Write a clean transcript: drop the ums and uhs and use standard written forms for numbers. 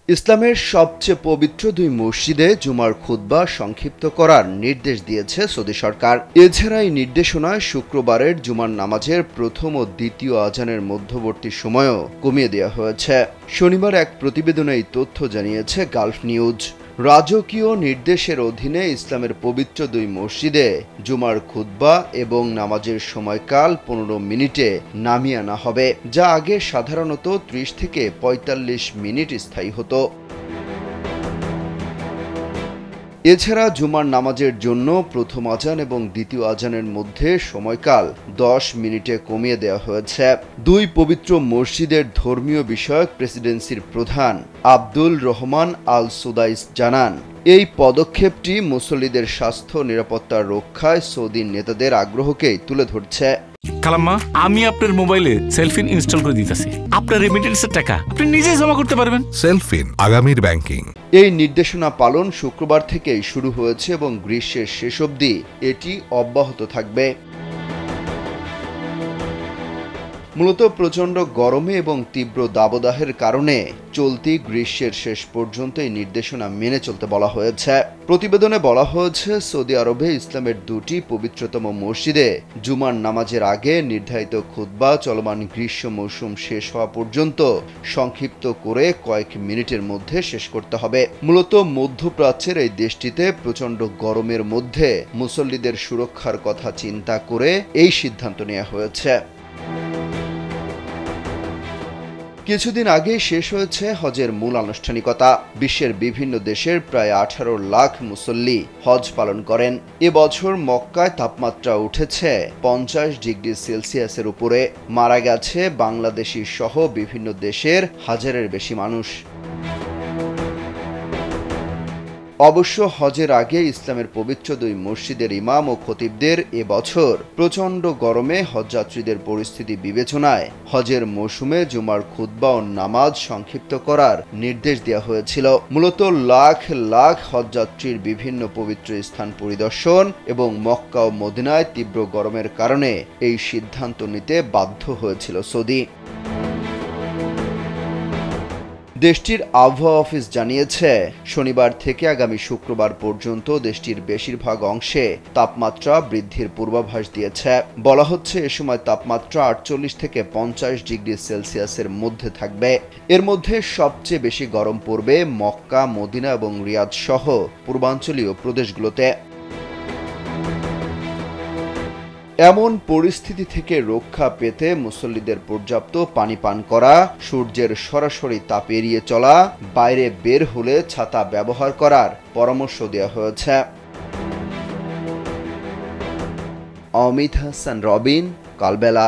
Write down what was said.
ইসলামের সবচেয়ে পবিত্র দুই মসজিদে জুমার খুতবা সংক্ষিপ্ত করার নির্দেশ দিয়েছে সৌদি সরকার। এছাড়া এই নির্দেশনায় শুক্রবারের জুমার নামাজের প্রথম ও দ্বিতীয় আজানের মধ্যবর্তী সময়ও কমিয়ে দেওয়া হয়েছে। শনিবার এক প্রতিবেদনে এই তথ্য জানিয়েছে গালফ নিউজ। রাজকীয় নির্দেশের অধীনে ইসলামের পবিত্র দুই মসজিদে জুমার খুতবা এবং নামাজের সময়কাল 15 মিনিটে নামিয়ে আনা হবে, যা আগে সাধারণত 30 থেকে 45 মিনিট স্থায়ী হতো। এছাড়া জুমার নামাজের জন্য প্রথম আজান এবং দ্বিতীয় আজানের মধ্যে সময়কাল 10 মিনিটে কমিয়ে দেওয়া হয়েছে। দুই পবিত্র মসজিদের ধর্মীয় বিষয়ক প্রেসিডেন্সির প্রধান আব্দুল রহমান আল সুদাইস জানান, এই পদক্ষেপটি মুসল্লিদের স্বাস্থ্য নিরাপত্তা রক্ষায় সৌদি নেতাদের আগ্রহকেই তুলে ধরছে। খালাম্মা, আমি আপনার মোবাইলে সেলফিন ইনস্টল করে দিতেছি। আপনার রেমিটেন্সের টাকা আপনি নিজেই জমা করতে পারবেন। সেলফিন, আগামীর ব্যাংকিং। এই নির্দেশনা পালন শুক্রবার থেকেই শুরু হয়েছে এবং গ্রীষ্মের শেষ অবধি এটি অব্যাহত থাকবে। মূলত প্রচণ্ড গরমে এবং তীব্র দাবদাহের কারণে চলতি গ্রীষ্মের শেষ পর্যন্ত এই নির্দেশনা মেনে চলতে বলা হয়েছে। প্রতিবেদনে বলা হয়েছে, সৌদি আরবে ইসলামের দুটি পবিত্রতম মসজিদে জুমার নামাজের আগে নির্ধারিত খুতবা চলমান গ্রীষ্ম মৌসুম শেষ হওয়া পর্যন্ত সংক্ষিপ্ত করে কয়েক মিনিটের মধ্যে শেষ করতে হবে। মূলত মধ্যপ্রাচ্যের এই দেশটিতে প্রচণ্ড গরমের মধ্যে মুসল্লিদের সুরক্ষার কথা চিন্তা করে এই সিদ্ধান্ত নেওয়া হয়েছে। কিছুদিন আগে শেষ হয়েছে হজের মূল আনুষ্ঠানিকতা। বিশ্বের বিভিন্ন দেশের প্রায় 18 লাখ মুসল্লি হজ পালন করেন। এবছর মক্কায় তাপমাত্রা উঠেছে 50 ডিগ্রি সেলসিয়াসের উপরে। মারা গেছে বাংলাদেশি সহ বিভিন্ন দেশের হাজারের বেশি মানুষ। অবশ্য হজের আগে ইসলামের পবিত্র দুই মসজিদের ইমাম ও খতিবদের এবছর প্রচণ্ড গরমে হজযাত্রীদের পরিস্থিতি বিবেচনায় হজের মৌসুমে জুমার খুতবা ও নামাজ সংক্ষিপ্ত করার নির্দেশ দেওয়া হয়েছিল। মূলত লাখ লাখ হজযাত্রীর বিভিন্ন পবিত্র স্থান পরিদর্শন এবং মক্কা ও মদিনায় তীব্র গরমের কারণে এই সিদ্ধান্ত নিতে বাধ্য হয়েছিল সৌদি। দেশটির আবহাওয়া অফিস জানিয়েছে, শনিবার থেকে আগামী শুক্রবার পর্যন্ত দেশটির বেশিরভাগ অংশে তাপমাত্রা বৃদ্ধির পূর্বাভাস দিয়েছে। বলা হচ্ছে, এ সময় তাপমাত্রা 48 থেকে 50 ডিগ্রি সেলসিয়াসের মধ্যে থাকবে। এর মধ্যে সবচেয়ে বেশি গরম পড়বে মক্কা, মদিনা এবং রিয়াদ সহ পূর্বাঞ্চলীয় প্রদেশগুলোতে। এমন পরিস্থিতি থেকে রক্ষা পেতে মুসল্লিদের পর্যাপ্ত পানি পান করা, সূর্যের সরাসরি তাপ এড়িয়ে চলা, বাইরে বের হলে ছাতা ব্যবহার করার পরামর্শ দেওয়া হয়েছে। অমিত হাসান রবিন, কালবেলা।